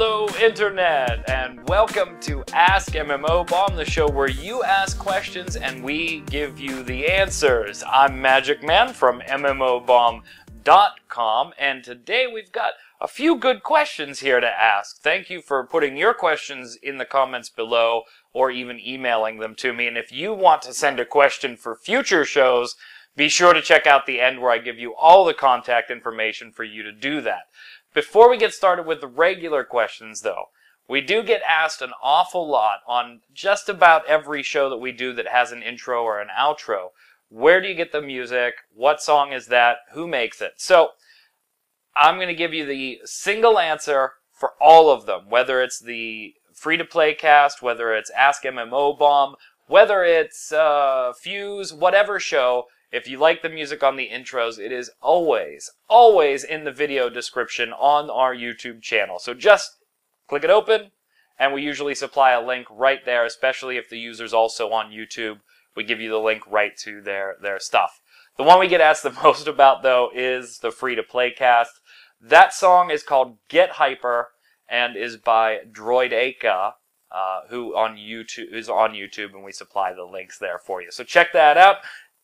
Hello Internet, and welcome to Ask MMOBomb, the show where you ask questions and we give you the answers. I'm Magicman from MMOBomb.com, and today we've got a few good questions here to ask. Thank you for putting your questions in the comments below or even emailing them to me. And if you want to send a question for future shows, be sure to check out the end where I give you all the contact information for you to do that. Before we get started with the regular questions, though, we do get asked an awful lot on just about every show that we do that has an intro or an outro. Where do you get the music? What song is that? Who makes it? So, I'm going to give you the single answer for all of them, whether it's the free-to-play cast, whether it's Ask MMOBomb, whether it's Fuse, whatever show. If you like the music on the intros, it is always in the video description on our YouTube channel. So just click it open, and we usually supply a link right there, especially if the user's also on YouTube. We give you the link right to their stuff. The one we get asked the most about, though, is the free-to-play cast. That song is called Get Hyper and is by Droideka, who is on YouTube, and we supply the links there for you. So check that out.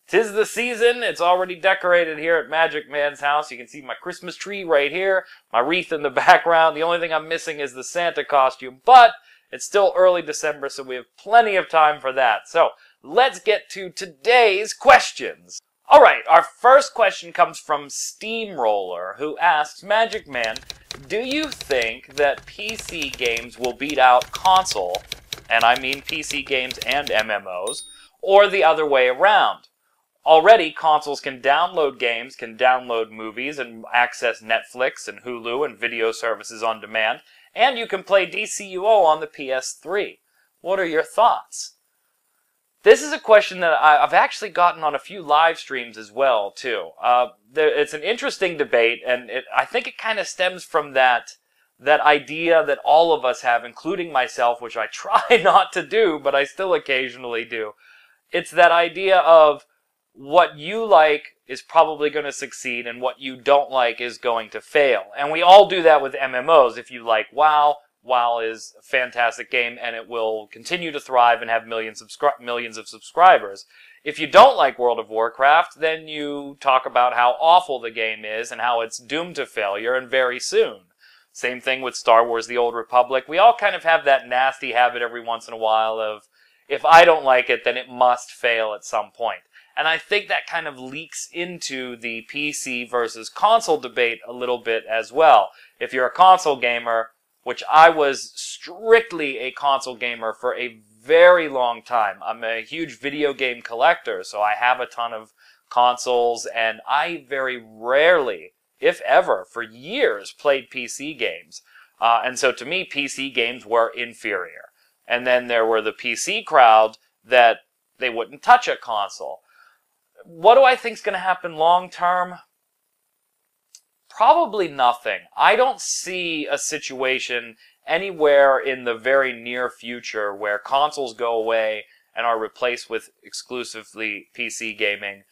'Tis the season. It's already decorated here at Magicman's house. You can see my Christmas tree right here, my wreath in the background. The only thing I'm missing is the Santa costume, but it's still early December, so we have plenty of time for that. So let's get to today's questions. All right, our first question comes from Steamroller, who asks, Magicman, do you think that PC games will beat out console, and I mean PC games and MMOs, or the other way around? Already, consoles can download games, can download movies, and access Netflix and Hulu and video services on demand, and you can play DCUO on the PS3. What are your thoughts? This is a question that I've actually gotten on a few live streams as well, too. It's an interesting debate, and I think it kind of stems from that idea that all of us have, including myself, which I try not to do, but I still occasionally do. It's that idea of what you like is probably going to succeed and what you don't like is going to fail. And we all do that with MMOs. If you like WoW, WoW is a fantastic game and it will continue to thrive and have millions of subscribers. If you don't like World of Warcraft, then you talk about how awful the game is and how it's doomed to failure and very soon. Same thing with Star Wars The Old Republic. We all kind of have that nasty habit every once in a while of, if I don't like it, then it must fail at some point. And I think that kind of leaks into the PC versus console debate a little bit as well. If you're a console gamer, which I was strictly a console gamer for a very long time. I'm a huge video game collector, so I have a ton of consoles, and I very rarely, if ever, for years, played PC games. And so to me, PC games were inferior. And then there were the PC crowd that they wouldn't touch a console. What do I think is going to happen long term? Probably nothing. I don't see a situation anywhere in the very near future where consoles go away and are replaced with exclusively PC gaming,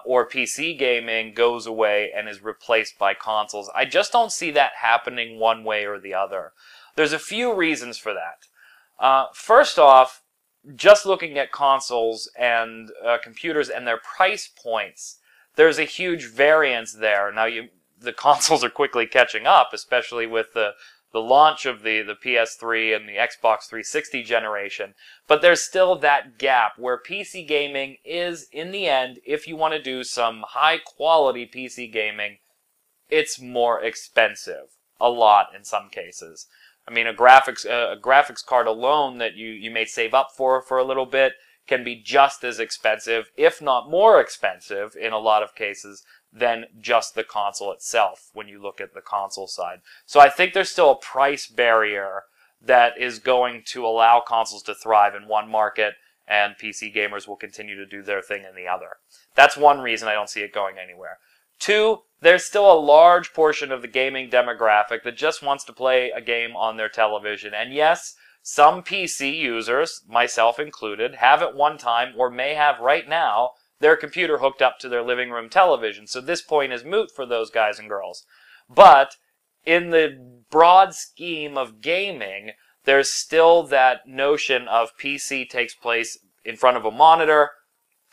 or PC gaming goes away and is replaced by consoles. I just don't see that happening one way or the other. There's a few reasons for that. First off, just looking at consoles and computers and their price points, there's a huge variance there. Now, the consoles are quickly catching up, especially with the launch of the PS3 and the Xbox 360 generation. But there's still that gap where PC gaming is, in the end, if you want to do some high-quality PC gaming, it's more expensive. A lot in some cases. I mean, a graphics card alone that you may save up for a little bit can be just as expensive, if not more expensive, in a lot of cases, than just the console itself when you look at the console side. So I think there's still a price barrier that is going to allow consoles to thrive in one market, and PC gamers will continue to do their thing in the other. That's one reason I don't see it going anywhere. Two, there's still a large portion of the gaming demographic that just wants to play a game on their television. And yes, some PC users, myself included, have at one time, or may have right now, their computer hooked up to their living room television. So this point is moot for those guys and girls. But in the broad scheme of gaming, there's still that notion of PC takes place in front of a monitor,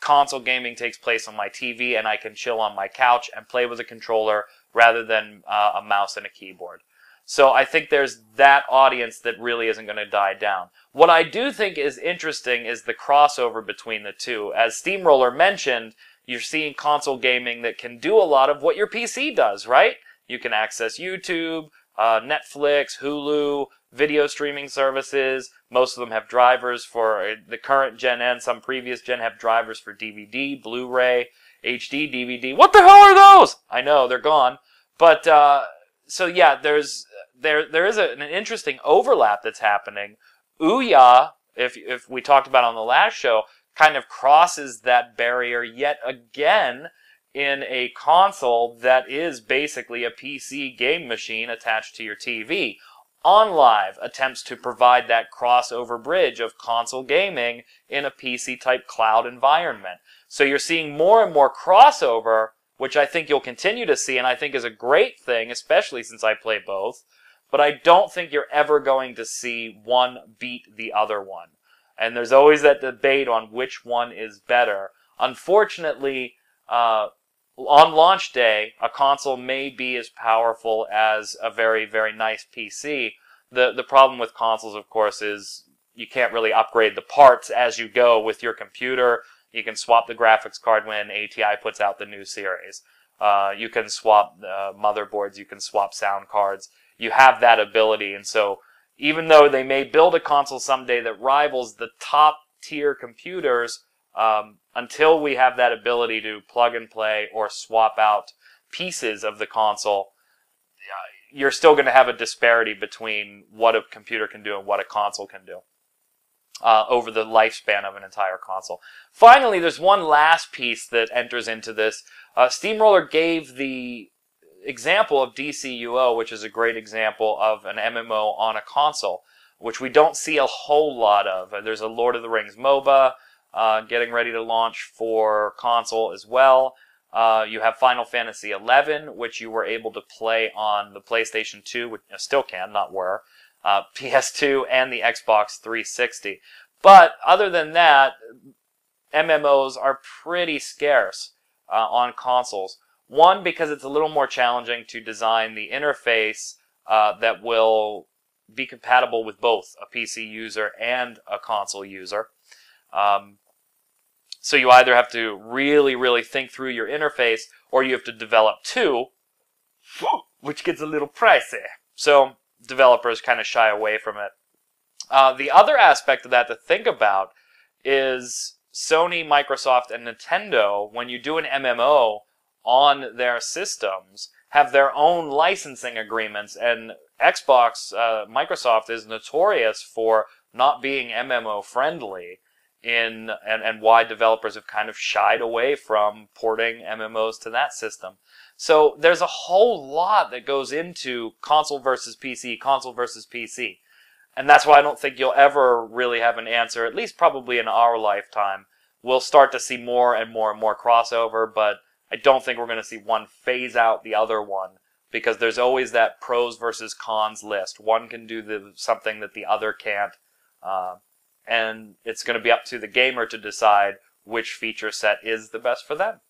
console gaming takes place on my TV, and I can chill on my couch and play with a controller rather than a mouse and a keyboard. So I think there's that audience that really isn't going to die down. What I do think is interesting is the crossover between the two. As Steamroller mentioned, you're seeing console gaming that can do a lot of what your PC does, right? You can access YouTube, Netflix, Hulu, video streaming services. Most of them have drivers for the current gen and some previous gen have drivers for DVD, Blu-ray, HD, DVD. What the hell are those? I know, they're gone. But, so yeah, there is an interesting overlap that's happening. Ouya, if we talked about on the last show, kind of crosses that barrier yet again in a console that is basically a PC game machine attached to your TV. OnLive attempts to provide that crossover bridge of console gaming in a PC-type cloud environment. So you're seeing more and more crossover, which I think you'll continue to see, and I think is a great thing, especially since I play both. But I don't think you're ever going to see one beat the other one. And there's always that debate on which one is better. Unfortunately, on launch day, a console may be as powerful as a very, very nice PC. The problem with consoles, of course, is you can't really upgrade the parts as you go with your computer. You can swap the graphics card when ATI puts out the new series. You can swap motherboards. You can swap sound cards. You have that ability, and so even though they may build a console someday that rivals the top-tier computers, until we have that ability to plug and play or swap out pieces of the console, you're still going to have a disparity between what a computer can do and what a console can do over the lifespan of an entire console. Finally, there's one last piece that enters into this. Steamroller gave the example of DCUO, which is a great example of an MMO on a console, which we don't see a whole lot of. There's a Lord of the Rings MOBA getting ready to launch for console as well. You have Final Fantasy XI, which you were able to play on the PlayStation 2, which you still can, not were, PS2, and the Xbox 360. But other than that, MMOs are pretty scarce on consoles. One, because it's a little more challenging to design the interface that will be compatible with both a PC user and a console user. So you either have to really, really think through your interface, or you have to develop two, which gets a little pricey. So developers kind of shy away from it. The other aspect of that to think about is Sony, Microsoft, and Nintendo, when you do an MMO on their systems, have their own licensing agreements, and Microsoft is notorious for not being MMO friendly, and why developers have kind of shied away from porting MMOs to that system. So there's a whole lot that goes into console versus PC, and that's why I don't think you'll ever really have an answer, at least probably in our lifetime. We'll start to see more and more and more crossover, but I don't think we're going to see one phase out the other one, because there's always that pros versus cons list. One can do something that the other can't, and it's going to be up to the gamer to decide which feature set is the best for them.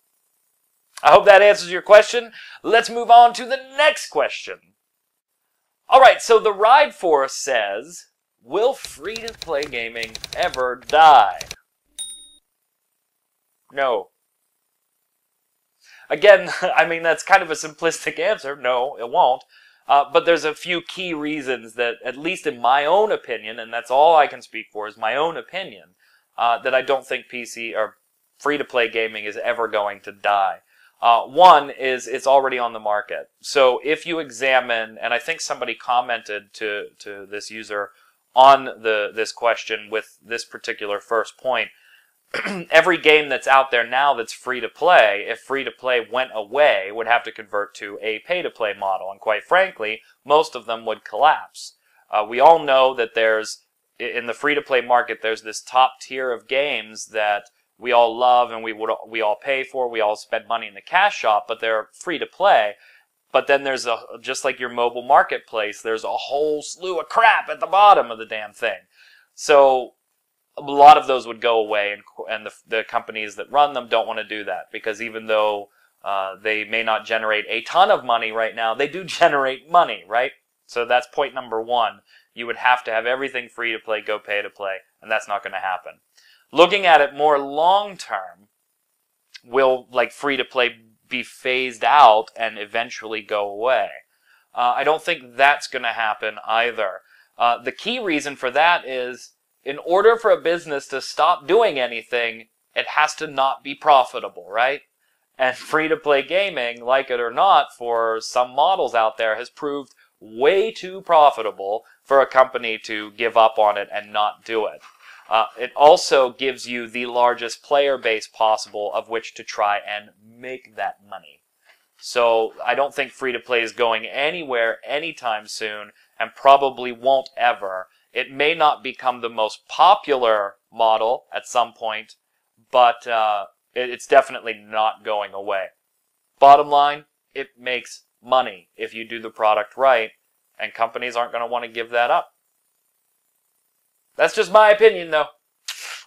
I hope that answers your question. Let's move on to the next question. Alright, so the Ride Force says, will free-to-play gaming ever die? No. Again, I mean, that's kind of a simplistic answer. No, it won't. But there's a few key reasons that, at least in my own opinion, and that's all I can speak for is my own opinion, that I don't think PC or free-to-play gaming is ever going to die. One is it's already on the market. So if you examine, and I think somebody commented to this user on this question with this particular first point, every game that's out there now that's free-to-play, if free-to-play went away, would have to convert to a pay-to-play model. And quite frankly, most of them would collapse. We all know that in the free-to-play market, there's this top tier of games that we all love and we all pay for, we all spend money in the cash shop, but they're free-to-play. But then there's just like your mobile marketplace, there's a whole slew of crap at the bottom of the damn thing. So a lot of those would go away, and the companies that run them don't want to do that, because even though they may not generate a ton of money right now, they do generate money, right? So that's point number one. You would have to have everything free to play, go pay to play, and that's not going to happen. Looking at it more long term, will like free to play be phased out and eventually go away? I don't think that's going to happen either. The key reason for that is, in order for a business to stop doing anything, it has to not be profitable, right? And free-to-play gaming, like it or not, for some models out there, has proved way too profitable for a company to give up on it and not do it. It also gives you the largest player base possible of which to try and make that money. So I don't think free-to-play is going anywhere anytime soon, and probably won't ever. It may not become the most popular model at some point, but it's definitely not going away. Bottom line, it makes money if you do the product right, and companies aren't going to want to give that up. That's just my opinion, though.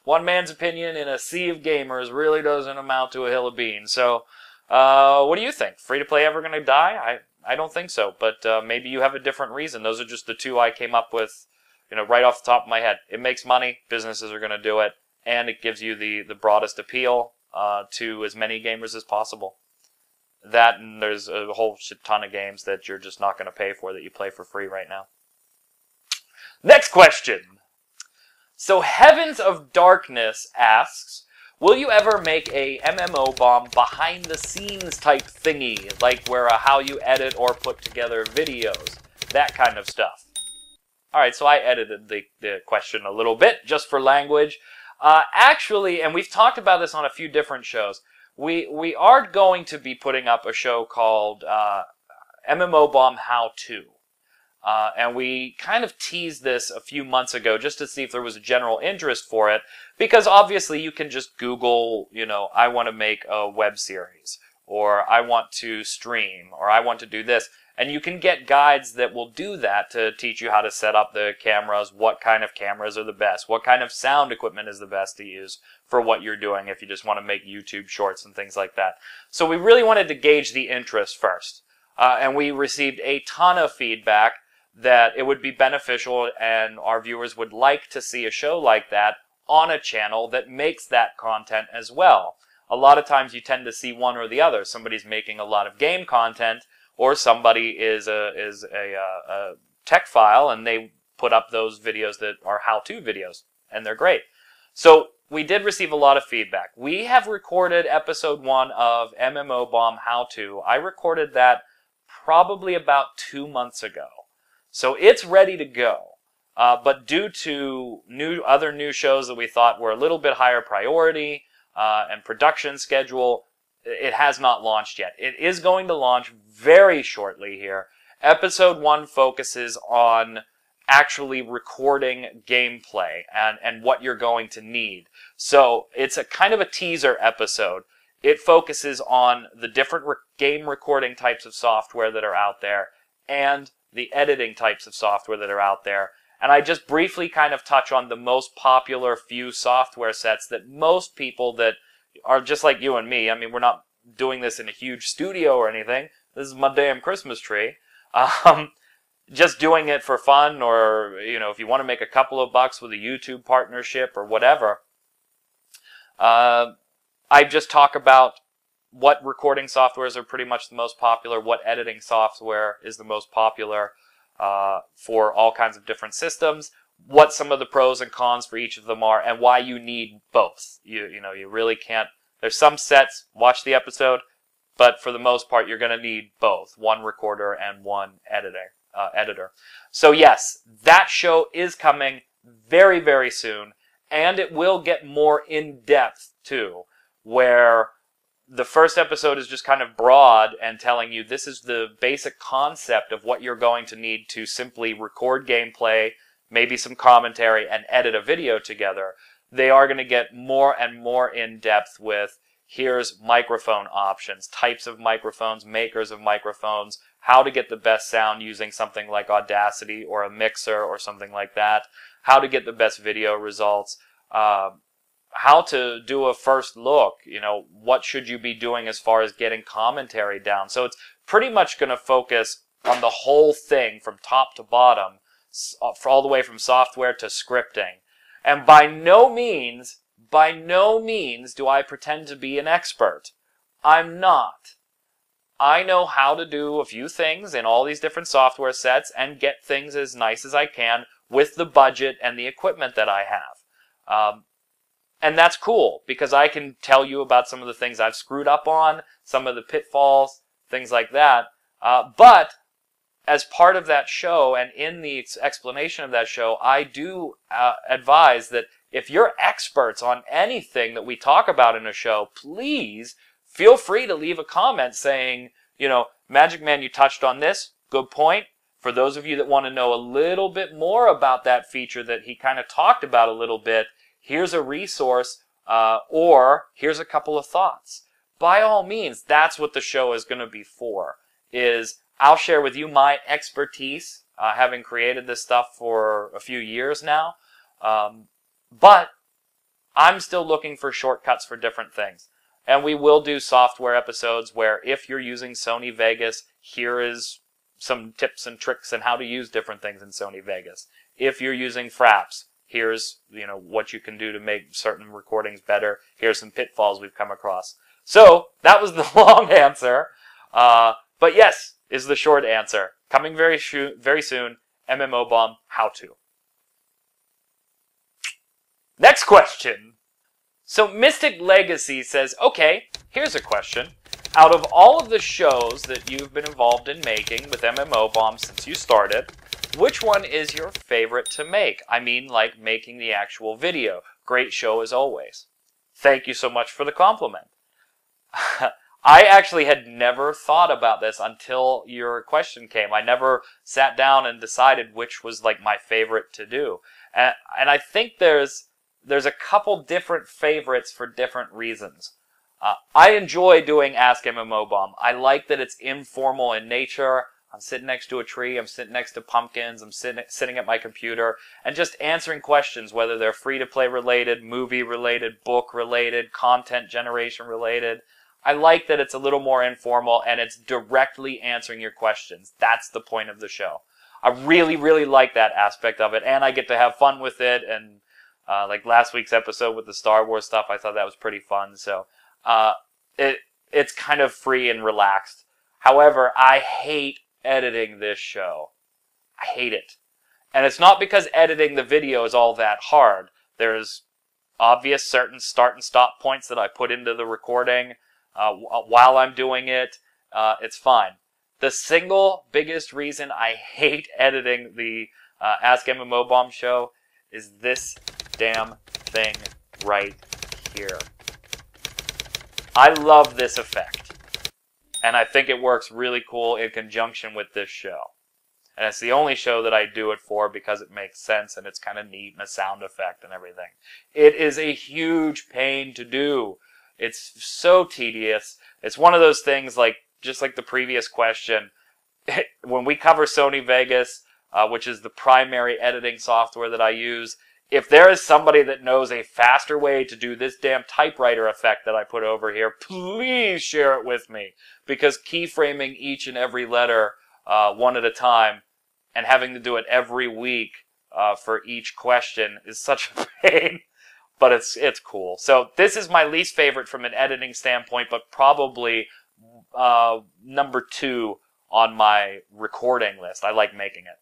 One man's opinion in a sea of gamers really doesn't amount to a hill of beans. So, what do you think? Free-to-play ever going to die? I don't think so, but maybe you have a different reason. Those are just the two I came up with, right off the top of my head. It makes money, businesses are going to do it, and it gives you the broadest appeal to as many gamers as possible. That, and there's a whole shit ton of games that you're just not going to pay for that you play for free right now. Next question. So Heavens of Darkness asks, will you ever make a MMOBomb behind the scenes type thingy, like where how you edit or put together videos, that kind of stuff? Alright, so I edited the question a little bit, just for language. Actually, and we've talked about this on a few different shows, we are going to be putting up a show called MMOBomb How To. And we kind of teased this a few months ago just to see if there was a general interest for it, because obviously you can just Google, I want to make a web series, or I want to stream, or I want to do this, and you can get guides that will do that to teach you how to set up the cameras, what kind of cameras are the best, what kind of sound equipment is the best to use for what you're doing if you just want to make YouTube shorts and things like that. So we really wanted to gauge the interest first, and we received a ton of feedback that it would be beneficial and our viewers would like to see a show like that on a channel that makes that content as well. A lot of times you tend to see one or the other. Somebody's making a lot of game content, or somebody is a tech file and they put up those videos that are how-to videos, and they're great. So we did receive a lot of feedback. We have recorded episode 1 of MMOBomb How To. I recorded that probably about 2 months ago. So it's ready to go, but due to other new shows that we thought were a little bit higher priority and production schedule, it has not launched yet. It is going to launch very shortly here. Episode 1 focuses on actually recording gameplay and what you're going to need. So it's a kind of a teaser episode. It focuses on the different game recording types of software that are out there and the editing types of software that are out there. And I just briefly kind of touch on the most popular few software sets that most people that are just like you and me, I mean, we're not doing this in a huge studio or anything. This is my damn Christmas tree. Just doing it for fun, or, if you want to make a couple of bucks with a YouTube partnership or whatever. I just talk about what recording softwares are pretty much the most popular, what editing software is the most popular for all kinds of different systems, what some of the pros and cons for each of them are, and why you need both. You really can't. There's some sets, watch the episode, but for the most part, you're going to need both, one recorder and one editor. So yes, that show is coming very, very soon, and it will get more in-depth too, where the first episode is just kind of broad and telling you this is the basic concept of what you're going to need to simply record gameplay, maybe some commentary, and edit a video together. They are going to get more and more in depth with, here's microphone options, types of microphones, makers of microphones, how to get the best sound using something like Audacity or a mixer or something like that, how to get the best video results, how to do a first look, what should you be doing as far as getting commentary down. So it's pretty much going to focus on the whole thing from top to bottom, all the way from software to scripting. And by no means do I pretend to be an expert. I'm not. I know how to do a few things in all these different software sets and get things as nice as I can with the budget and the equipment that I have. And that's cool, because I can tell you about some of the things I've screwed up on, some of the pitfalls, things like that. But as part of that show, and in the explanation of that show, I do advise that if you're experts on anything that we talk about in a show, please feel free to leave a comment saying, Magicman, you touched on this, good point. For those of you that want to know a little bit more about that feature that he kind of talked about a little bit, here's a resource, or here's a couple of thoughts. By all means, that's what the show is going to be for, is I'll share with you my expertise, having created this stuff for a few years now, but I'm still looking for shortcuts for different things. And we will do software episodes where if you're using Sony Vegas, here is some tips and tricks on how to use different things in Sony Vegas. If you're using Fraps, here's what you can do to make certain recordings better. Here's some pitfalls we've come across. So that was the long answer, but yes is the short answer. Coming very soon, MMOBomb how to. Next question. So Mystic Legacy says, okay, here's a question. Out of all of the shows that you've been involved in making with MMOBomb since you started, which one is your favorite to make? I mean, like making the actual video. Great show as always. Thank you so much for the compliment. I actually had never thought about this until your question came. I never sat down and decided which was like my favorite to do. And I think there's a couple different favorites for different reasons. I enjoy doing Ask MMOBomb. I like that it's informal in nature. I'm sitting next to a tree, I'm sitting next to pumpkins, I'm sitting at my computer, and just answering questions, whether they're free-to-play related, movie related, book related, content generation related. I like that it's a little more informal and it's directly answering your questions. That's the point of the show. I really, really like that aspect of it, and I get to have fun with it, and like last week's episode with the Star Wars stuff, I thought that was pretty fun, so it's kind of free and relaxed. However, I hate editing this show. I hate it. And it's not because editing the video is all that hard. There's obvious certain start and stop points that I put into the recording while I'm doing it. It's fine. The single biggest reason I hate editing the Ask MMOBomb show is this damn thing right here. I love this effect. And I think it works really cool in conjunction with this show. And it's the only show that I do it for because it makes sense and it's kind of neat and a sound effect and everything. It is a huge pain to do. It's so tedious. It's one of those things like, just like the previous question, when we cover Sony Vegas, which is the primary editing software that I use, if there is somebody that knows a faster way to do this damn typewriter effect that I put over here, please share it with me. Because keyframing each and every letter one at a time and having to do it every week for each question is such a pain. But it's cool. So this is my least favorite from an editing standpoint, but probably number 2 on my recording list. I like making it.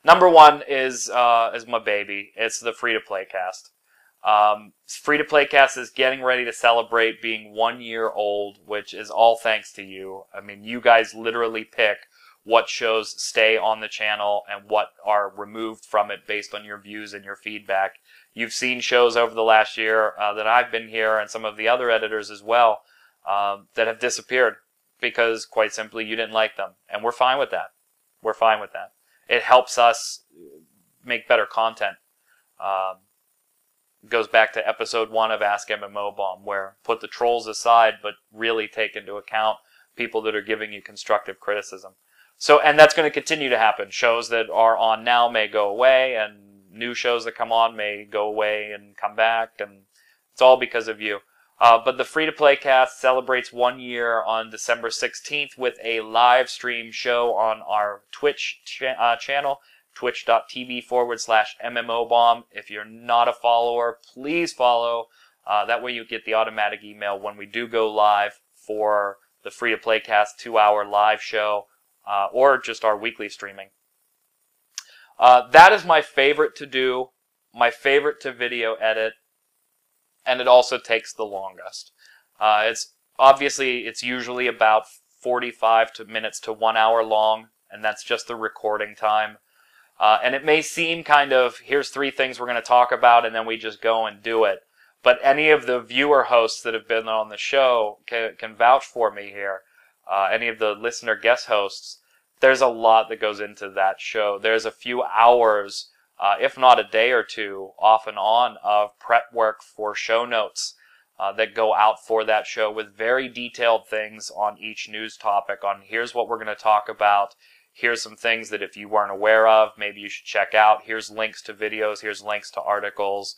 Number 1 is my baby. It's the free-to-play cast. Free-to-play cast is getting ready to celebrate being 1 year old, which is all thanks to you. I mean, you guys literally pick what shows stay on the channel and what are removed from it based on your views and your feedback. You've seen shows over the last year that I've been here, and some of the other editors as well, that have disappeared because, quite simply, you didn't like them. And we're fine with that. We're fine with that. It helps us make better content. goes back to episode 1 of Ask MMOBomb, where put the trolls aside, but really take into account people that are giving you constructive criticism. So, and that's going to continue to happen. Shows that are on now may go away, and new shows that come on may go away and come back, and it's all because of you. But the free-to-play cast celebrates 1 year on December 16th with a live stream show on our Twitch channel, twitch.tv/MMOBomb. If you're not a follower, please follow. That way you get the automatic email when we do go live for the free-to-play cast 2-hour live show, or just our weekly streaming. That is my favorite to do, my favorite to video edit, and it also takes the longest. It's usually about 45 minutes to 1 hour long, and that's just the recording time. And it may seem kind of, here's 3 things we're going to talk about, and then we just go and do it. But any of the viewer hosts that have been on the show can vouch for me here. Any of the listener guest hosts, there's a lot that goes into that show. There's a few hours, if not a day or two, off and on, of prep work for show notes that go out for that show with very detailed things on each news topic, on here's what we're going to talk about, here's some things that if you weren't aware of, maybe you should check out, here's links to videos, here's links to articles,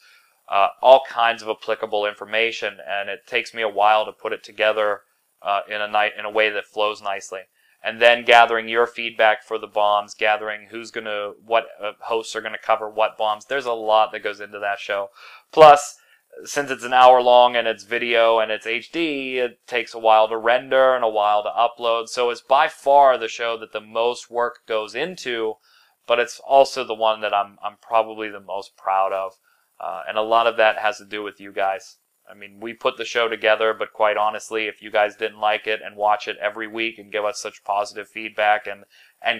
all kinds of applicable information, and it takes me a while to put it together in a way that flows nicely. And then gathering your feedback for the bombs, gathering what hosts are going to cover what bombs. There's a lot that goes into that show. Plus, since it's an hour long and it's video and it's HD, it takes a while to render and a while to upload. So it's by far the show that the most work goes into, but it's also the one that I'm probably the most proud of. And a lot of that has to do with you guys. I mean, we put the show together, but quite honestly, if you guys didn't like it and watch it every week and give us such positive feedback and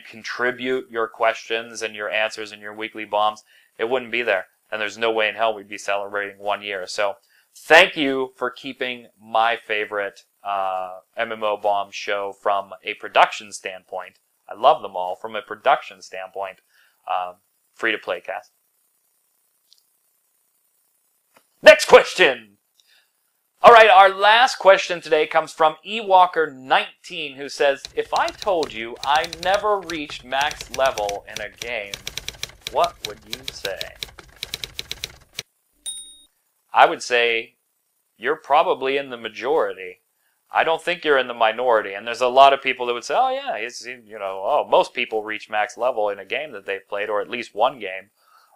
contribute your questions and your answers and your weekly bombs, it wouldn't be there. And there's no way in hell we'd be celebrating 1 year. So thank you for keeping my favorite MMO bomb show from a production standpoint. I love them all from a production standpoint. Free-to-play cast. Next question! Alright, our last question today comes from Ewalker19, who says, if I told you I never reached max level in a game, what would you say? I would say you're probably in the majority. I don't think you're in the minority. And there's a lot of people that would say, oh yeah, most people reach max level in a game that they've played, or at least one game.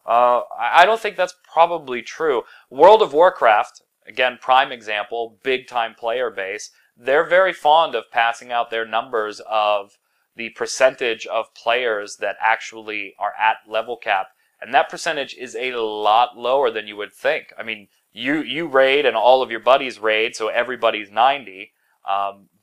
I don't think that's probably true. World of Warcraft, again, prime example, big-time player base, they're very fond of passing out their numbers of the percentage of players that actually are at level cap. And that percentage is a lot lower than you would think. I mean, you raid and all of your buddies raid, so everybody's 90.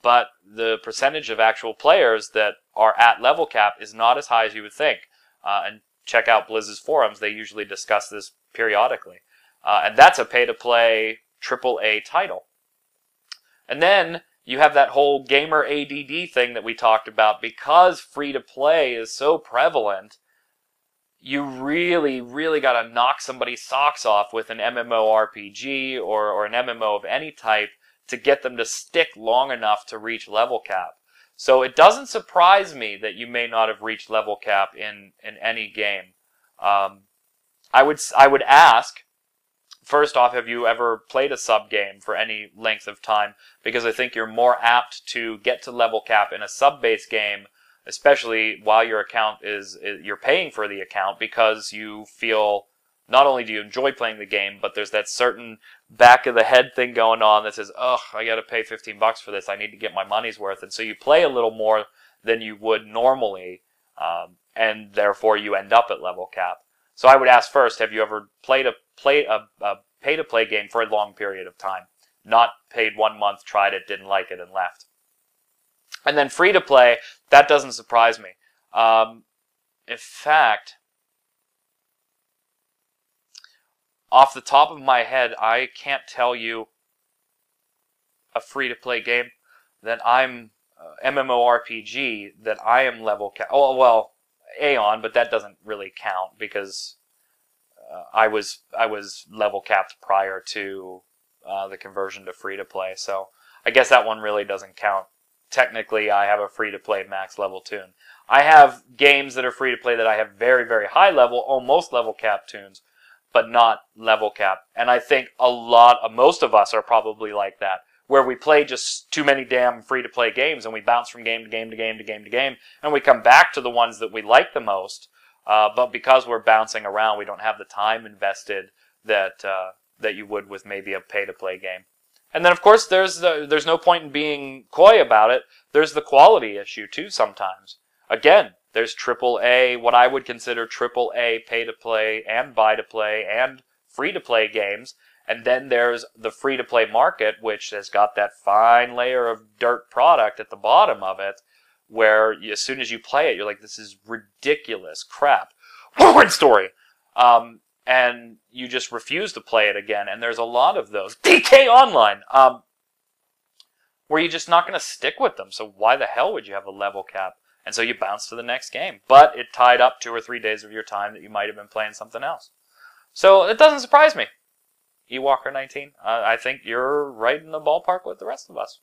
But the percentage of actual players that are at level cap is not as high as you would think. And check out Blizz's forums. They usually discuss this periodically. And that's a pay-to-play AAA title. And then you have that whole gamer ADD thing that we talked about. Because free-to-play is so prevalent, you really, really got to knock somebody's socks off with an MMORPG or an MMO of any type to get them to stick long enough to reach level cap. So it doesn't surprise me that you may not have reached level cap in any game. I would ask, first off, have you ever played a sub game for any length of time? Because I think you're more apt to get to level cap in a sub-based game, especially while your account you're paying for the account, because you feel not only do you enjoy playing the game, but there's that certain back of the head thing going on that says, ugh, I got to pay $15 for this. I need to get my money's worth. And so you play a little more than you would normally, and therefore you end up at level cap. So I would ask first, have you ever played a pay-to-play game for a long period of time? Not paid 1 month, tried it, didn't like it, and left. And then free-to-play, that doesn't surprise me. In fact, off the top of my head, I can't tell you a free-to-play game that I'm MMORPG that I am level cap. Oh well, Aeon, but that doesn't really count because I was level capped prior to the conversion to free to play, so I guess that one really doesn't count. Technically, I have a free to play max level tune. I have games that are free to play that I have very, very high level, almost level cap tunes, but not level cap. And I think most of us are probably like that, where we play just too many damn free to play games and we bounce from game to game to game to game to game, and we come back to the ones that we like the most. But because we're bouncing around, we don't have the time invested that you would with maybe a pay-to-play game. And then, of course, there's no point in being coy about it. There's the quality issue, too, sometimes. Again, there's AAA, what I would consider AAA pay-to-play and buy-to-play and free-to-play games. And then there's the free-to-play market, which has got that fine layer of dirt product at the bottom of it, where as soon as you play it, you're like, this is ridiculous crap. Boring story. And you just refuse to play it again. And there's a lot of those. DK Online! Where you're just not going to stick with them. So why the hell would you have a level cap? And so you bounce to the next game. But it tied up 2 or 3 days of your time that you might have been playing something else. So it doesn't surprise me. Ewalker19, I think you're right in the ballpark with the rest of us.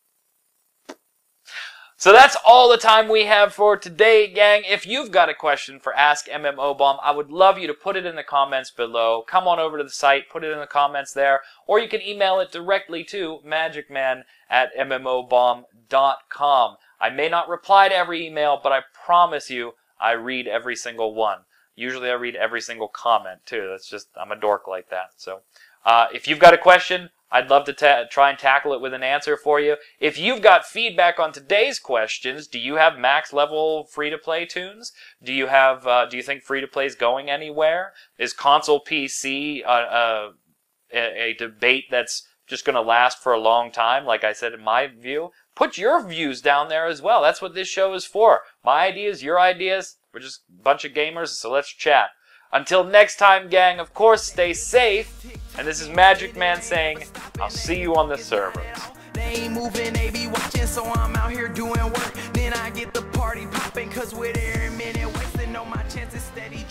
So that's all the time we have for today, gang. If you've got a question for Ask MMOBomb, I would love you to put it in the comments below. Come on over to the site, put it in the comments there, or you can email it directly to magicman@mmobomb.com. I may not reply to every email, but I promise you I read every single one. Usually I read every single comment, too. That's just, I'm a dork like that. So if you've got a question, I'd love to try and tackle it with an answer for you. If you've got feedback on today's questions, do you have max level free-to-play tunes? Do you think free-to-play is going anywhere? Is console PC a debate that's just going to last for a long time, like I said in my view? Put your views down there as well. That's what this show is for. My ideas, your ideas. We're just a bunch of gamers, so let's chat. Until next time, gang, of course, stay safe. And this is Magicman saying, I'll see you on the servers. They ain't moving, they be watching, so I'm out here doing work. Then I get the party popping, cause with every minute wasting, know my chances steady.